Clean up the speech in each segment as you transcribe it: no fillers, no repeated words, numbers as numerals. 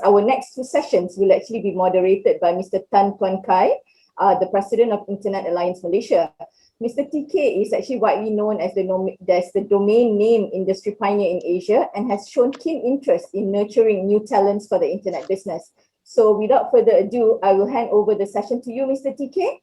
Our next two sessions will actually be moderated by Mr. Tan Tuan Kai, the President of Internet Alliance Malaysia. Mr. TK is actually widely known as the domain name industry pioneer in Asia and has shown keen interest in nurturing new talents for the internet business. So without further ado, I will hand over the session to you, Mr. TK.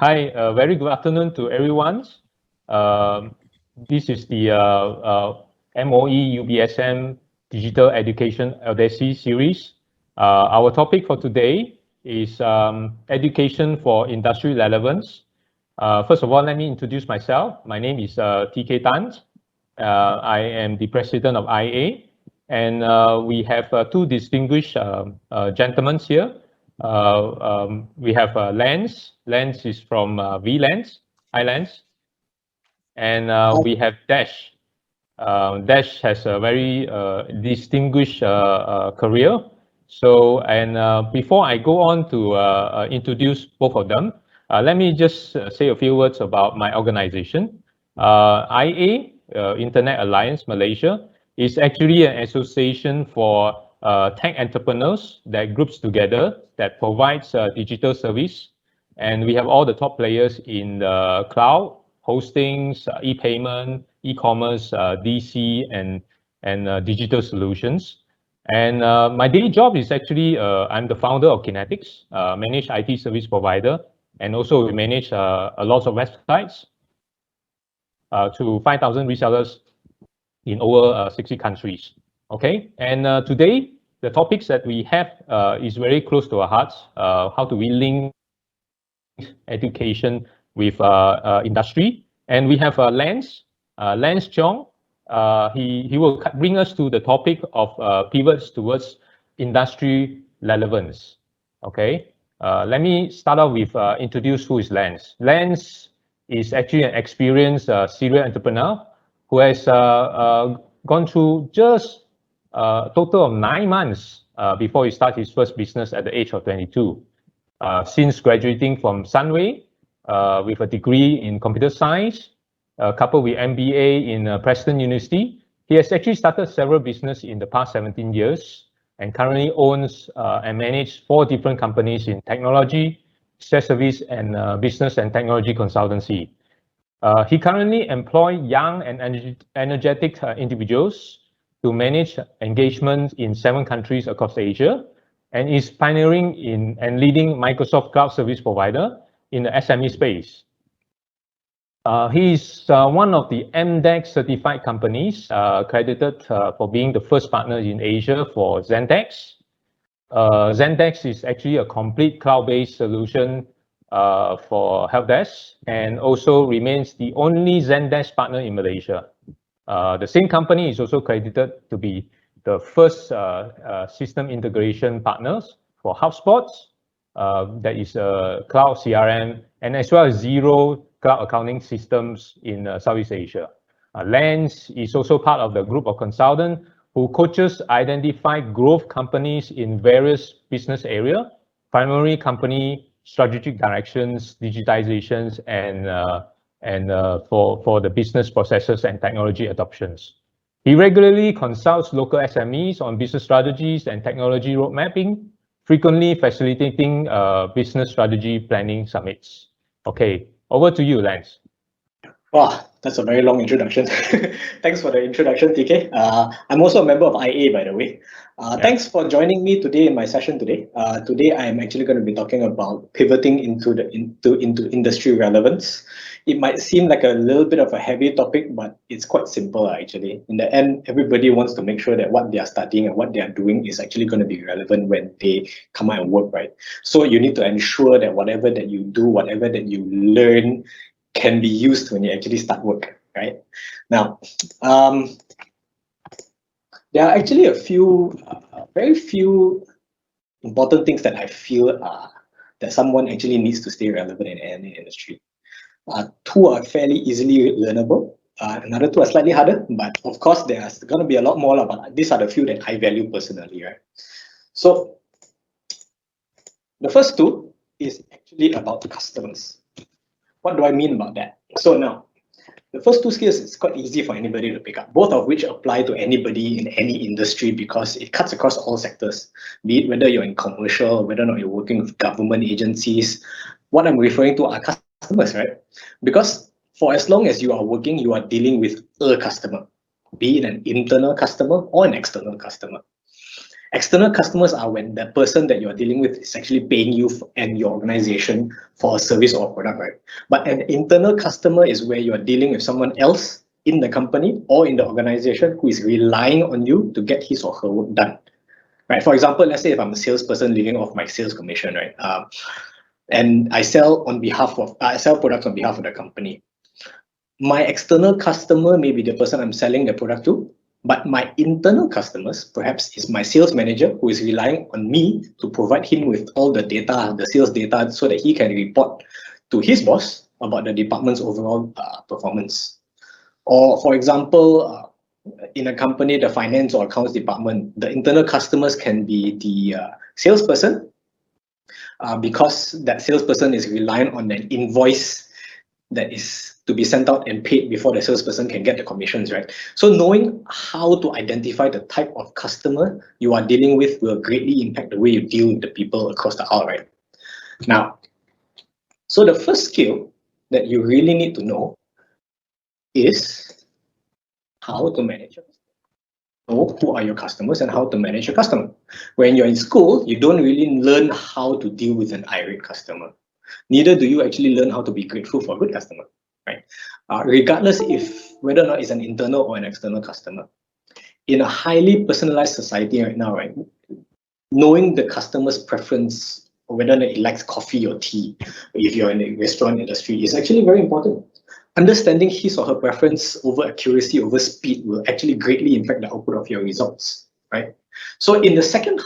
Hi, very good afternoon to everyone. This is the MOE UBSM Digital Education Odyssey series. Our topic for today is education for industry relevance. First of all, let me introduce myself. My name is TK Tan. I am the president of IA, and we have two distinguished gentlemen here. We have Lance. Lance is from VLAN, iLance, and we have Dash. Dash has a very distinguished career. So, and before I go on to introduce both of them, let me just say a few words about my organization. IA, Internet Alliance Malaysia, is actually an association for tech entrepreneurs that groups together that provides digital service. And we have all the top players in the cloud, hostings, e-payment, e-commerce, DC, and digital solutions. And my daily job is actually, I'm the founder of Kinetics, managed IT service provider, and also we manage a lot of websites to 5,000 resellers in over 60 countries. Okay, and today, the topics that we have is very close to our hearts. How do we link education with industry? And we have Lance Chong. He will bring us to the topic of pivots towards industry relevance. Okay, let me start off with introduce who is Lance. Lance is actually an experienced serial entrepreneur who has gone through just a total of 9 months before he started his first business at the age of 22. Since graduating from Sunway with a degree in computer science, coupled with MBA in Preston University, he has actually started several businesses in the past 17 years and currently owns and manages 4 different companies in technology, service, and business and technology consultancy. He currently employs young and energetic individuals to manage engagement in 7 countries across Asia, and is pioneering in and leading Microsoft Cloud Service Provider in the SME space. He is one of the MDEX certified companies credited for being the first partner in Asia for Zendex. Zendex is actually a complete cloud-based solution for help desk, and also remains the only Zendesk partner in Malaysia. The same company is also credited to be the first system integration partners for HubSpot, that is a cloud CRM, and as well as Zero cloud accounting systems in Southeast Asia. Lance is also part of the group of consultants who coaches identify growth companies in various business areas, primarily company strategic directions, digitizations, and for the business processes and technology adoptions. He regularly consults local SMEs on business strategies and technology road mapping, frequently facilitating business strategy planning summits. Okay, over to you, Lance. Wow, that's a very long introduction. Thanks for the introduction, TK. I'm also a member of IA, by the way. Thanks for joining me today in my session today. Today, I am actually going to be talking about pivoting into industry relevance. It might seem like a little bit of a heavy topic, but it's quite simple actually. In the end, everybody wants to make sure that what they are studying and what they are doing is actually going to be relevant when they come out and work, right? So you need to ensure that whatever that you do, whatever that you learn, can be used when you actually start work, right? Now, there are actually a few, very few important things that I feel that someone actually needs to stay relevant in any industry. Two are fairly easily learnable. Another two are slightly harder, but of course there's going to be a lot more, but these are the few that I value personally, right? So the first two is actually about customers. What do I mean about that? So now, the first two skills is quite easy for anybody to pick up, both of which apply to anybody in any industry because it cuts across all sectors, be it whether you're in commercial, whether or not you're working with government agencies. What I'm referring to are customers, right? Because for as long as you are working, you are dealing with a customer, be it an internal customer or an external customer. External customers are when the person that you're dealing with is actually paying you and your organization for a service or a product, right? But an internal customer is where you're dealing with someone else in the company or in the organization who is relying on you to get his or her work done, right? For example, let's say if I'm a salesperson living off my sales commission, right? And I sell products on behalf of the company. My external customer may be the person I'm selling the product to, but my internal customers, perhaps, is my sales manager who is relying on me to provide him with all the data, the sales data, so that he can report to his boss about the department's overall performance. Or, for example, in a company, the finance or accounts department, the internal customers can be the salesperson, because that salesperson is reliant on an invoice that is to be sent out and paid before the salesperson can get the commissions, right? So knowing how to identify the type of customer you are dealing with will greatly impact the way you deal with the people across the aisle, right? Now, so the first skill that you really need to know is how to manage your customer. Know who are your customers and how to manage your customer. When you're in school, you don't really learn how to deal with an irate customer. Neither do you actually learn how to be grateful for a good customer, right? Regardless if whether or not it's an internal or an external customer. In a highly personalized society right now, right, knowing the customer's preference or whether or not he likes coffee or tea, if you're in the restaurant industry, is actually very important. Understanding his or her preference over accuracy, over speed will actually greatly impact the output of your results, right? So in the second,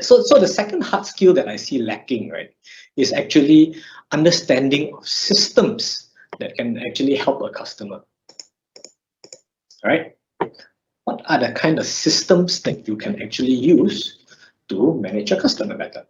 so the second hard skill that I see lacking, right, is actually understanding of systems that can actually help a customer. All right, what are the kind of systems that you can actually use to manage your customer better?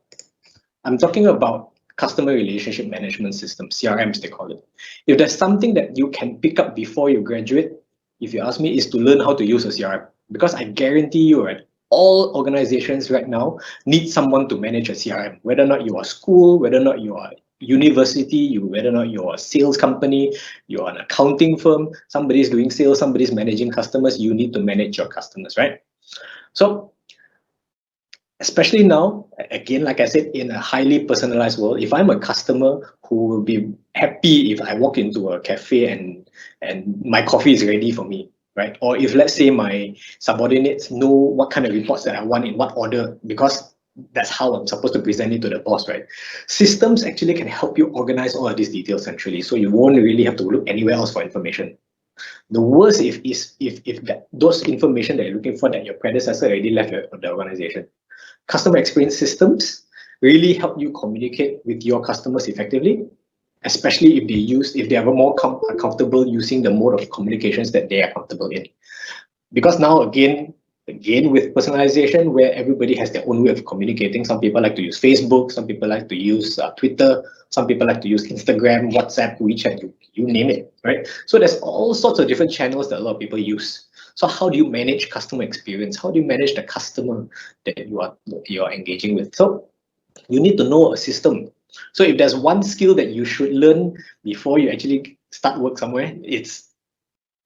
I'm talking about customer relationship management system, CRMs they call it. If there's something that you can pick up before you graduate, if you ask me, is to learn how to use a CRM. Because I guarantee you, right, all organizations right now need someone to manage a CRM, whether or not you are school, whether or not you are university, whether or not you're a sales company, you're an accounting firm, somebody's doing sales, somebody's managing customers, you need to manage your customers, right? So especially now, again, like I said, in a highly personalized world, if I'm a customer who will be happy if I walk into a cafe and my coffee is ready for me, right? Or if, let's say, my subordinates know what kind of reports that I want in what order, because that's how I'm supposed to present it to the boss, right? Systems actually can help you organize all of these details centrally, so you won't really have to look anywhere else for information. The worst if those information that you're looking for that your predecessor already left the organization. Customer experience systems really help you communicate with your customers effectively, especially if they are more comfortable using the mode of communications that they are comfortable in. Because now again with personalization, where everybody has their own way of communicating. Some people like to use Facebook, some people like to use Twitter, some people like to use Instagram, WhatsApp, WeChat, you name it, right? So there's all sorts of different channels that a lot of people use. So how do you manage customer experience? How do you manage the customer that you're engaging with? So you need to know a system. So if there's one skill that you should learn before you actually start work somewhere, it's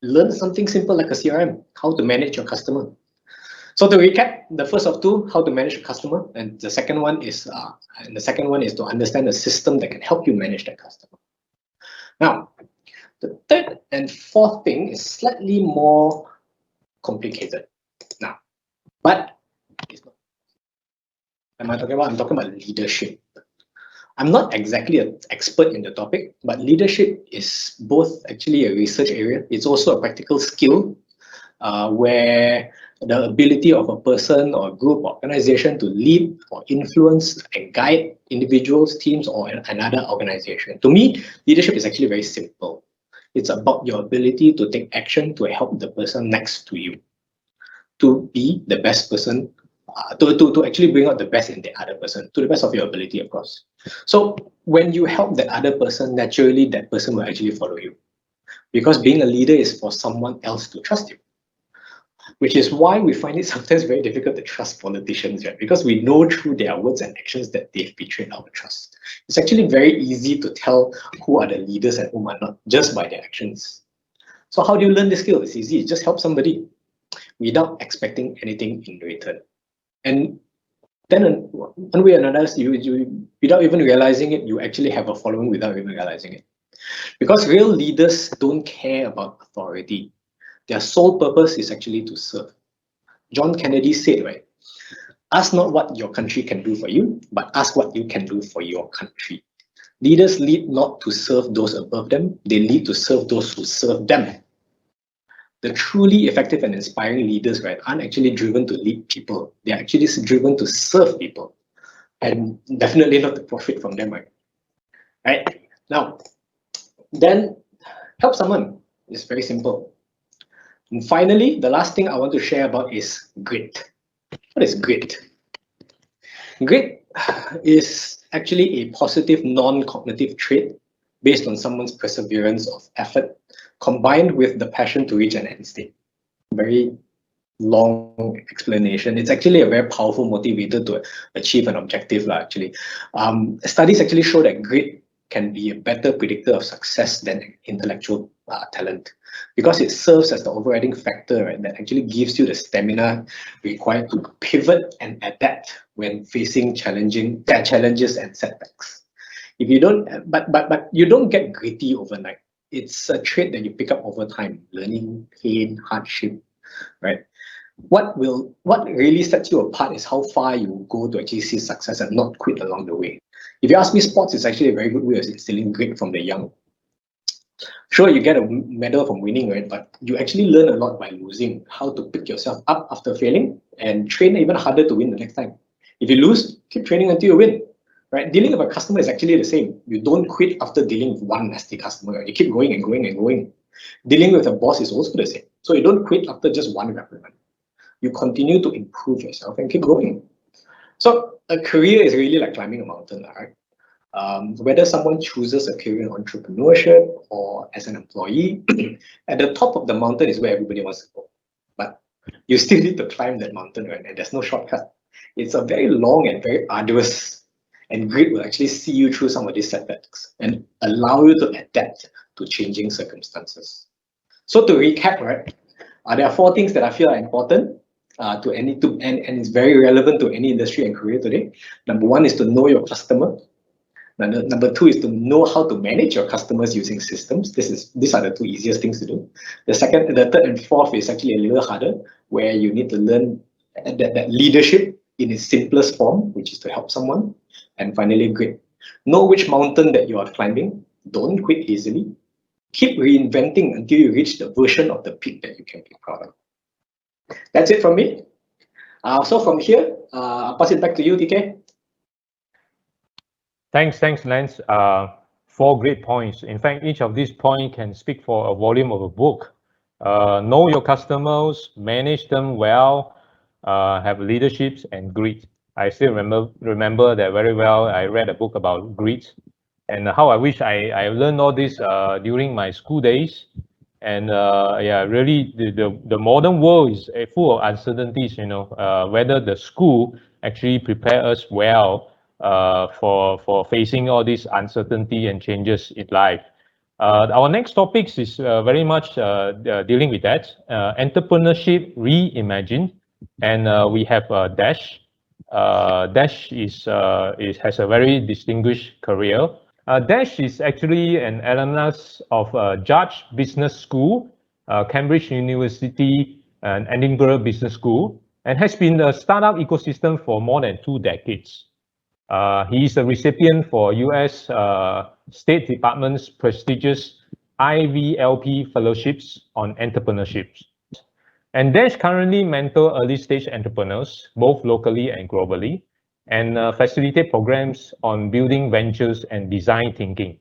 learn something simple like a CRM, how to manage your customer. So to recap, the first of two, how to manage a customer, and the second one is to understand a system that can help you manage that customer. Now, the third and fourth thing is slightly more complicated. Now, but it's not. Am I talking about? I'm talking about leadership. I'm not exactly an expert in the topic, but leadership is both actually a research area. It's also a practical skill where the ability of a person or a group or organization to lead or influence and guide individuals, teams, or another organization. To me, leadership is actually very simple. It's about your ability to take action to help the person next to you to be the best person, to actually bring out the best in the other person, to the best of your ability, of course. So when you help that other person, naturally that person will actually follow you. Because being a leader is for someone else to trust you. Which is why we find it sometimes very difficult to trust politicians, right? Because we know through their words and actions that they've betrayed our trust. It's actually very easy to tell who are the leaders and whom are not, just by their actions. So how do you learn this skill? It's easy, just help somebody without expecting anything in return. And then one way or another, you without even realizing it, you actually have a following without even realizing it. Because real leaders don't care about authority. Their sole purpose is actually to serve. John Kennedy said, right, ask not what your country can do for you, but ask what you can do for your country. Leaders lead not to serve those above them, they lead to serve those who serve them. The truly effective and inspiring leaders, right, aren't actually driven to lead people. They're actually driven to serve people, and definitely not to profit from them, right? Right? Now, then help someone. It's very simple. And finally, the last thing I want to share about is grit. What is grit? Grit is actually a positive non-cognitive trait based on someone's perseverance of effort combined with the passion to reach an end state. Very long explanation. It's actually a very powerful motivator to achieve an objective, actually. Studies actually show that grit can be a better predictor of success than intellectual talent, because it serves as the overriding factor, right, that actually gives you the stamina required to pivot and adapt when facing challenges and setbacks. If you don't, but you don't get gritty overnight. It's a trait that you pick up over time, learning, pain, hardship, right? What really sets you apart is how far you go to actually see success and not quit along the way. If you ask me, sports is actually a very good way of instilling grit from the young. Sure, you get a medal from winning, right? But you actually learn a lot by losing, how to pick yourself up after failing and train even harder to win the next time. If you lose, keep training until you win, right? Dealing with a customer is actually the same. You don't quit after dealing with one nasty customer, right? You keep going and going and going. Dealing with a boss is also the same. So you don't quit after just one reprimand. You continue to improve yourself and keep going. So a career is really like climbing a mountain, right? Whether someone chooses a career in entrepreneurship or as an employee, at the top of the mountain is where everybody wants to go. But you still need to climb that mountain, right? And there's no shortcut. It's a very long and very arduous, and grit will actually see you through some of these setbacks and allow you to adapt to changing circumstances. So to recap, right, there are 4 things that I feel are important and it's very relevant to any industry and career today. Number 1 is to know your customer. Number 2 is to know how to manage your customers using systems. These are the 2 easiest things to do. The third and fourth is actually a little harder, where you need to learn that leadership in its simplest form, which is to help someone. And finally, grit. Know which mountain that you are climbing. Don't quit easily. Keep reinventing until you reach the version of the peak that you can be proud of. That's it from me. So from here, I'll pass it back to you, TK. Thanks, Lance. 4 great points. In fact, each of these points can speak for a volume of a book. Know your customers, manage them well, have leaderships and grit. I still remember that very well. I read a book about grit, and how I wish I learned all this during my school days. And yeah, really, the modern world is full of uncertainties. Whether the school actually prepare us well for facing all this uncertainty and changes in life. Our next topics is very much dealing with that. Entrepreneurship reimagined, and we have Dash. Dash has a very distinguished career. Dash is actually an alumnus of Judge Business School, Cambridge University, and Edinburgh Business School, and has been the startup ecosystem for more than 2 decades. He is a recipient for US State Department's prestigious IVLP fellowships on entrepreneurship. And Dash currently mentor early stage entrepreneurs, both locally and globally, and facilitate programs on building ventures and design thinking.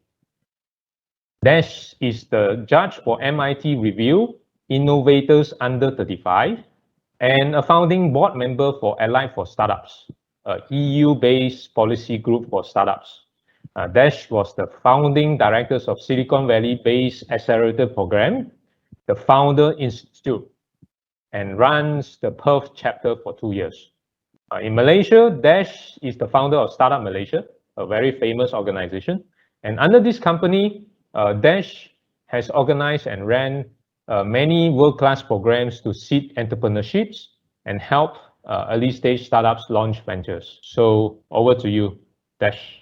Dash is the judge for MIT Review Innovators Under 35 and a founding board member for Allied for Startups, a EU-based policy group for startups. Dash was the founding directors of Silicon Valley-based accelerator program, the Founder Institute, and runs the Perth chapter for 2 years. In Malaysia, Dash is the founder of Startup Malaysia, a very famous organization. And under this company, Dash has organized and ran many world-class programs to seed entrepreneurships and help early stage startups launch ventures. So over to you, Dash.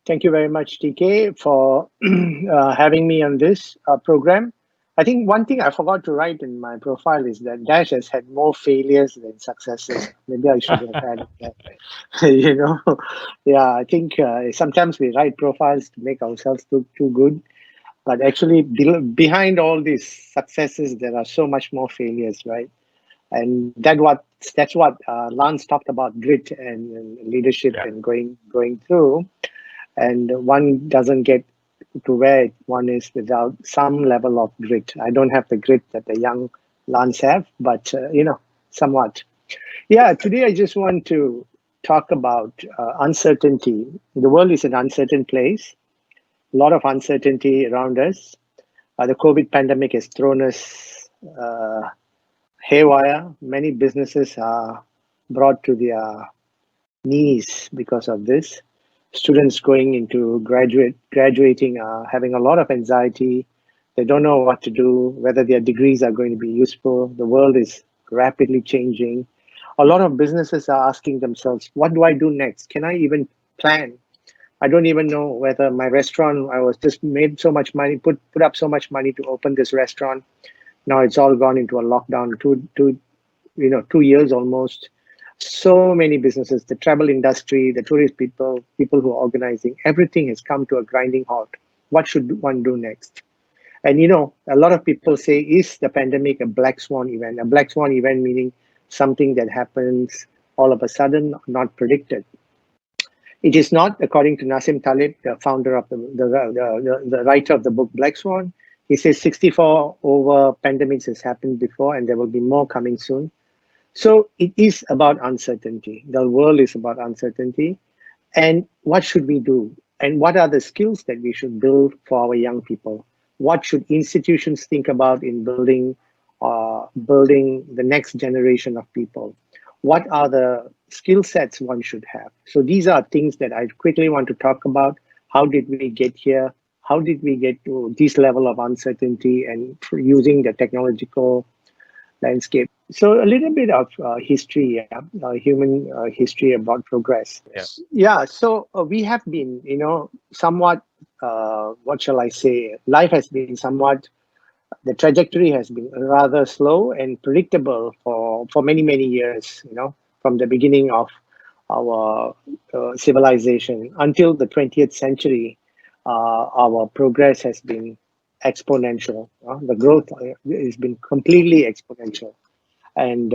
Thank you very much, TK, for having me on this program. I think one thing I forgot to write in my profile is that Dash has had more failures than successes. Maybe I should have added that. You know, yeah, I think sometimes we write profiles to make ourselves look too good, but actually behind all these successes, there are so much more failures, right? And that's what Lance talked about, grit and leadership and going through. And one doesn't get to where one is without some level of grit. I don't have the grit that the young Lance have, but you know, somewhat. Yeah, today I just want to talk about uncertainty. The world is an uncertain place. A lot of uncertainty around us. The COVID pandemic has thrown us haywire. Many businesses are brought to their knees because of this. Students going into graduating are having a lot of anxiety. They don't know what to do, whether their degrees are going to be useful. The world is rapidly changing. A lot of businesses are asking themselves, what do I do next? Can I even plan? I don't even know whether my restaurant, I was just made so much money, put up so much money to open this restaurant. Now it's all gone into a lockdown, 2 years almost. So many businesses, the travel industry, the tourist people who are organizing, everything has come to a grinding halt. What should one do next? And you know, a lot of people say, is the pandemic a black swan event? A black swan event meaning something that happens all of a sudden, not predicted. It is not, according to Nassim Taleb, the founder of the writer of the book Black Swan. He says 64 over pandemics has happened before, and there will be more coming soon. So it is about uncertainty. The world is about uncertainty. And what should we do? And what are the skills that we should build for our young people? What should institutions think about in building the next generation of people? What are the skill sets one should have? So these are things that I quickly want to talk about. How did we get here? How did we get to this level of uncertainty and using the technological landscape? So a little bit of history, human history about progress. Yeah, so we have been, you know, somewhat, what shall I say? Life has been somewhat, the trajectory has been rather slow and predictable for many, many years, you know, from the beginning of our civilization until the 20th century. Our progress has been exponential. The growth has been completely exponential. And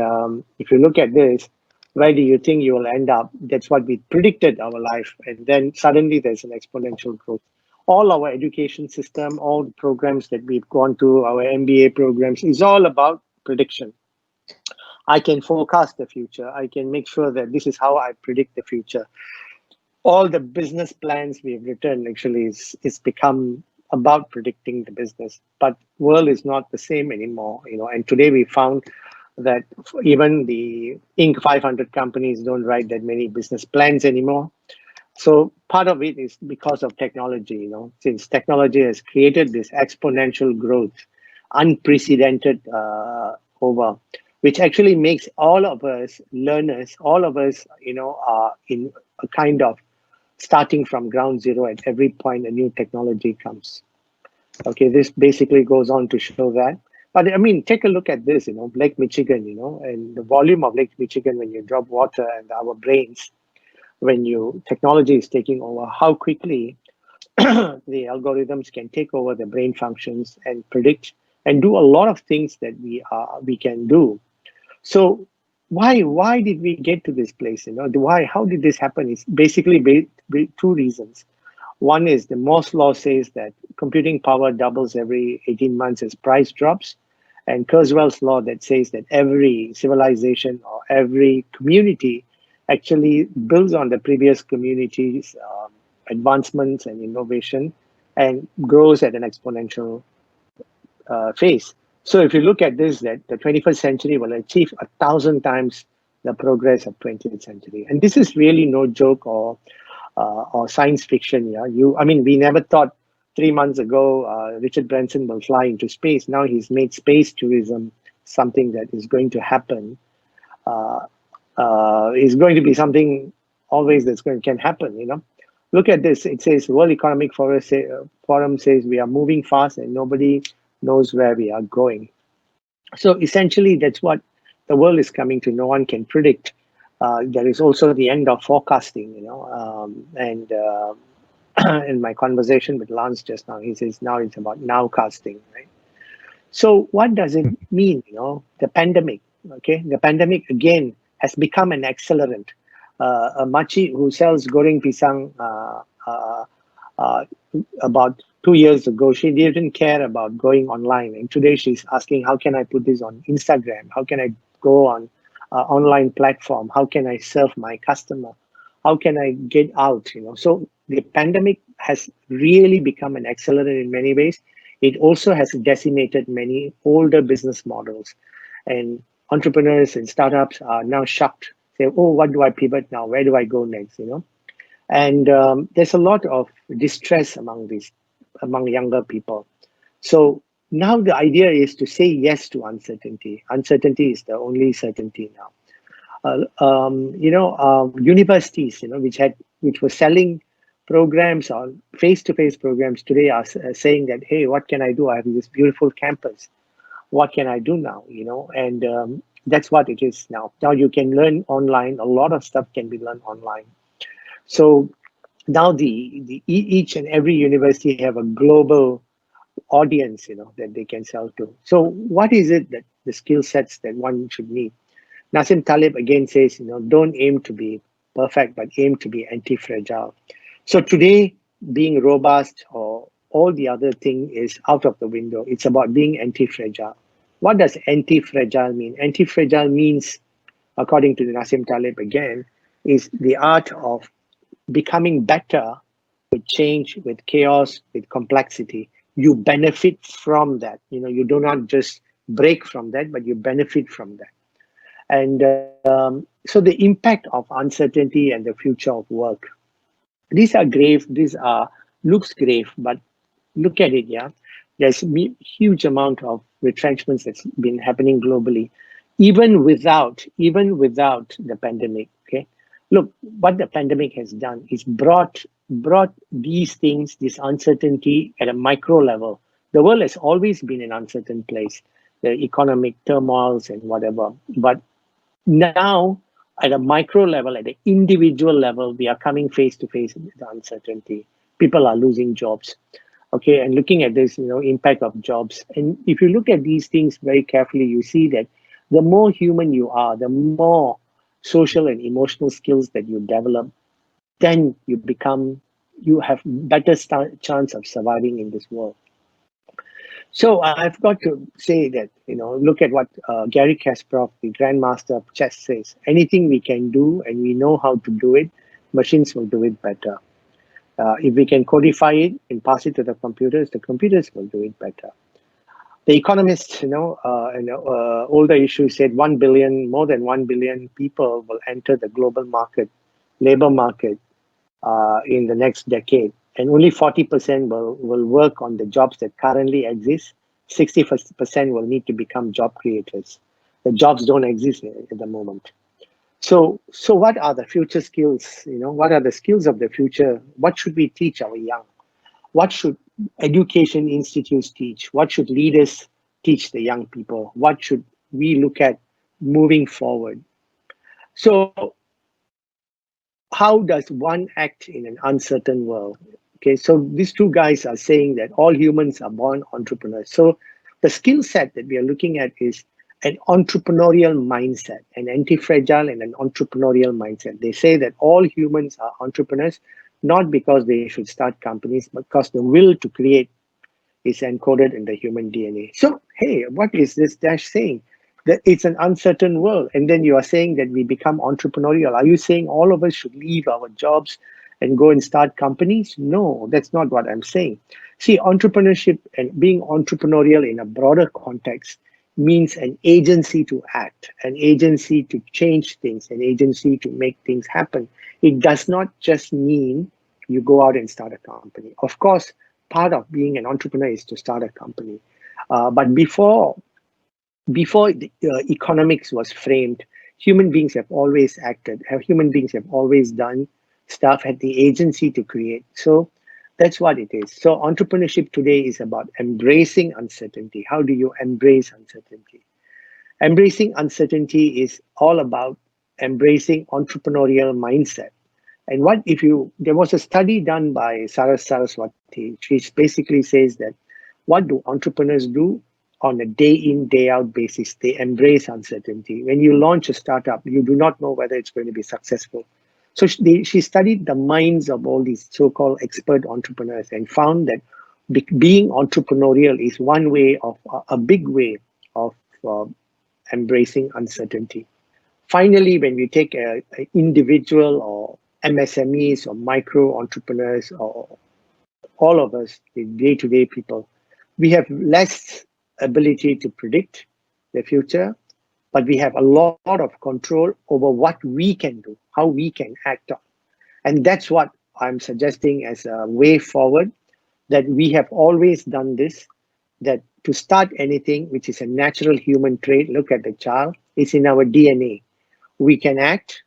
if you look at this, where do you think you will end up? That's what we predicted our life. And then suddenly there's an exponential growth. All our education system, all the programs that we've gone through, our MBA programs, is all about prediction. I can forecast the future. I can make sure that this is how I predict the future. All the business plans we've written actually is become about predicting the business. But world is not the same anymore, you know. And today we found that even the Inc. 500 companies don't write that many business plans anymore. So part of it is because of technology, since technology has created this exponential growth, unprecedented over, which actually makes all of us learners, all of us, are in a kind of starting from ground zero at every point a new technology comes. Okay, this basically goes on to show that. But I mean, take a look at this, Lake Michigan, and the volume of Lake Michigan when you drop water and our brains, when technology is taking over, how quickly the algorithms can take over the brain functions and predict and do a lot of things that we can do. So why did we get to this place? How did this happen? It's basically two reasons. One is the Moore's law says that computing power doubles every 18 months as price drops, and Kurzweil's law that says that every civilization or every community actually builds on the previous community's advancements and innovation and grows at an exponential phase. So if you look at this, that the 21st century will achieve 1,000 times the progress of 20th century. And this is really no joke or science fiction. Yeah, we never thought 3 months ago Richard Branson will fly into space. Now he's made space tourism something that is going to happen. Is going to be something always can happen. Look at this. It says World Economic Forum says we are moving fast and nobody knows where we are going. So essentially, that's what the world is coming to. No one can predict. There is also the end of forecasting, and in my conversation with Lance just now, he says now it's about nowcasting, right? So what does it mean? The pandemic. Okay, the pandemic again has become an accelerant. A machi who sells goreng pisang about 2 years ago, she didn't care about going online, and today she's asking, how can I put this on Instagram? How can I go on online platform? How can I serve my customer? How can I get out? So the pandemic has really become an accelerant in many ways. It also has decimated many older business models, and entrepreneurs and startups are now shocked. Say, oh, what do I pivot now? Where do I go next? And there's a lot of distress among younger people. So now the idea is to say yes to uncertainty. Uncertainty is the only certainty now. Universities, which were selling programs or face-to-face programs today are saying that, hey, what can I do? I have this beautiful campus. What can I do now? And that's what it is now. Now you can learn online. A lot of stuff can be learned online. So now each and every university have a global audience, that they can sell to. So what is it that the skill sets that one should need? Nassim Taleb again says, don't aim to be perfect, but aim to be anti-fragile. So today, being robust or all the other thing is out of the window. It's about being anti-fragile. What does anti-fragile mean? Anti-fragile means, according to Nassim Taleb again, is the art of becoming better with change, with chaos, with complexity. You benefit from that. You do not just break from that, but you benefit from that. And so the impact of uncertainty and the future of work. These are grave. These looks grave, but look at it. Yeah, there's huge amount of retrenchments that's been happening globally, even without the pandemic. Okay, look what the pandemic has done. It's brought these things, this uncertainty at a micro level. The world has always been an uncertain place, the economic turmoils and whatever. But now, at a micro level, at an individual level, we are coming face to face with the uncertainty. People are losing jobs. Okay, and looking at this, impact of jobs. And if you look at these things very carefully, you see that the more human you are, the more social and emotional skills that you develop, then you have better chance of surviving in this world. So I've got to say that, look at what Gary Kasparov, the grandmaster of chess, says. Anything we can do and we know how to do it, machines will do it better. If we can codify it and pass it to the computers will do it better. The Economist, older issue said more than 1 billion people will enter the global market, labor market in the next decade. And only 40% will work on the jobs that currently exist. 60% will need to become job creators. The jobs don't exist at the moment. So what are the future skills? What are the skills of the future? What should we teach our young? What should education institutes teach? What should leaders teach the young people? What should we look at moving forward? So how does one act in an uncertain world? Okay, so these two guys are saying that all humans are born entrepreneurs. So the skill set that we are looking at is an entrepreneurial mindset, an antifragile and an entrepreneurial mindset. They say that all humans are entrepreneurs, not because they should start companies, but because the will to create is encoded in the human DNA. So, hey, what is this Dash saying? That it's an uncertain world. And then you are saying that we become entrepreneurial. Are you saying all of us should leave our jobs and go and start companies? No, that's not what I'm saying. See, entrepreneurship and being entrepreneurial in a broader context means an agency to act, an agency to change things, an agency to make things happen. It does not just mean you go out and start a company. Of course, part of being an entrepreneur is to start a company. But before economics was framed, human beings have always acted. Human beings have always done stuff, had the agency to create. So that's what it is. So entrepreneurship today is about embracing uncertainty. How do you embrace uncertainty? Embracing uncertainty is all about embracing entrepreneurial mindset. And what if you, there was a study done by Saraswati, which basically says that what do entrepreneurs do on a day in, day out basis? They embrace uncertainty. When you launch a startup, you do not know whether it's going to be successful. So she studied the minds of all these so-called expert entrepreneurs and found that being entrepreneurial is one way of, a big way of embracing uncertainty. Finally, when we take an individual or MSMEs or micro entrepreneurs or all of us, the day-to-day people, we have less ability to predict the future, but we have a lot of control over what we can do, how we can act on. And that's what I'm suggesting as a way forward, that we have always done this, that to start anything, which is a natural human trait, look at the child, it's in our DNA. We can act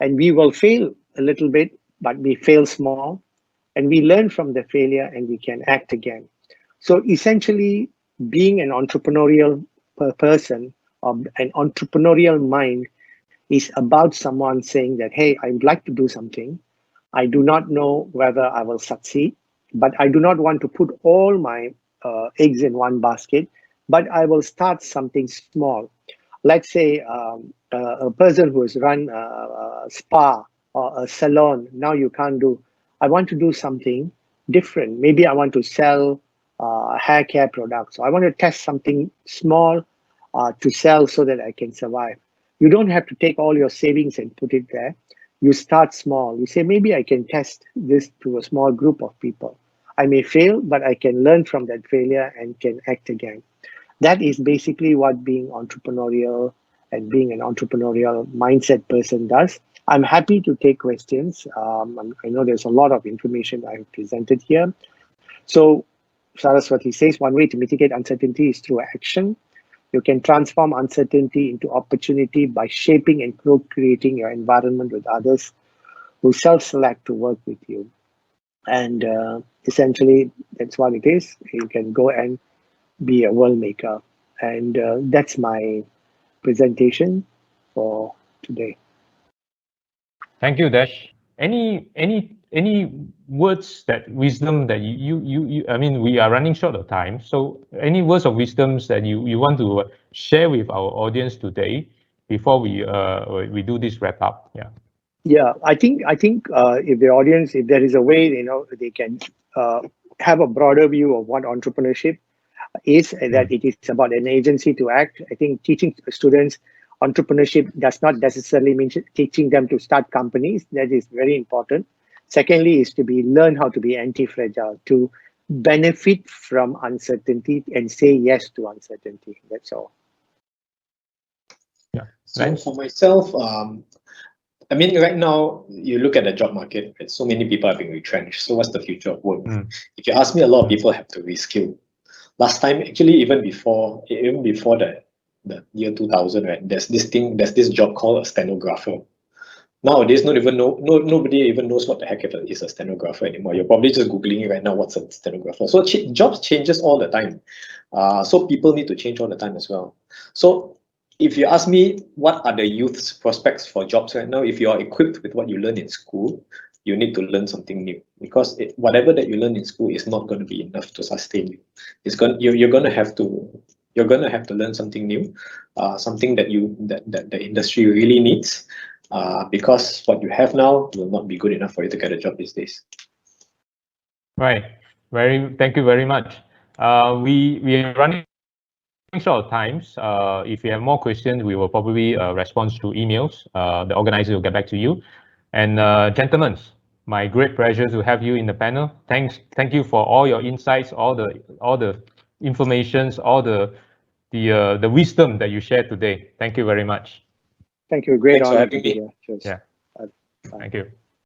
and we will fail a little bit, but we fail small and we learn from the failure and we can act again. So essentially, being an entrepreneurial person or an entrepreneurial mind is about someone saying that, hey, I would like to do something. I do not know whether I will succeed, but I do not want to put all my eggs in one basket, but I will start something small. Let's say a person who has run a spa or a salon, now you can't do. I want to do something different. Maybe I want to sell hair care products. I want to test something small to sell so that I can survive. You don't have to take all your savings and put it there. You start small. You say, maybe I can test this to a small group of people. I may fail, but I can learn from that failure and can act again. That is basically what being entrepreneurial and being an entrepreneurial mindset person does. I'm happy to take questions. I know there's a lot of information I've presented here. So Saraswati says, one way to mitigate uncertainty is through action. You can transform uncertainty into opportunity by shaping and co-creating your environment with others who self-select to work with you. And essentially, that's what it is. You can go and be a world maker. And that's my presentation for today. Thank you, Dash. Any words that wisdom that you I mean, we are running short of time. So any words of wisdoms that you want to share with our audience today before we do this wrap up? Yeah. Yeah, I think if the audience, if there is a way, they can have a broader view of what entrepreneurship is, that it is about an agency to act. I think teaching students entrepreneurship does not necessarily mean teaching them to start companies. That is very important. Secondly, is to learn how to be anti-fragile, to benefit from uncertainty and say yes to uncertainty. That's all. Yeah. So for myself, I mean, right now, you look at the job market, right, so many people are being retrenched. So what's the future of work? If you ask me, a lot of people have to reskill. Last time, actually, even before the year 2000, right, there's this job called a stenographer. Nowadays, nobody even knows what the heck is a stenographer anymore. You're probably just Googling it right now, what's a stenographer. So jobs changes all the time. So people need to change all the time as well. So if you ask me, what are the youth's prospects for jobs right now? If you are equipped with what you learn in school, you need to learn something new, because whatever that you learn in school is not going to be enough to sustain you. You're going to have to learn something new, something that the industry really needs. Because what you have now will not be good enough for you to get a job these days. Right. Thank you very much. We are running short of times. If you have more questions, we will probably respond through emails. The organizer will get back to you. And gentlemen, my great pleasure to have you in the panel. Thank you for all your insights, all the informations, all the wisdom that you shared today. Thank you very much. Thank you. Great Thanks for honor having to be me. here. Cheers. Yeah. Bye. Thank you.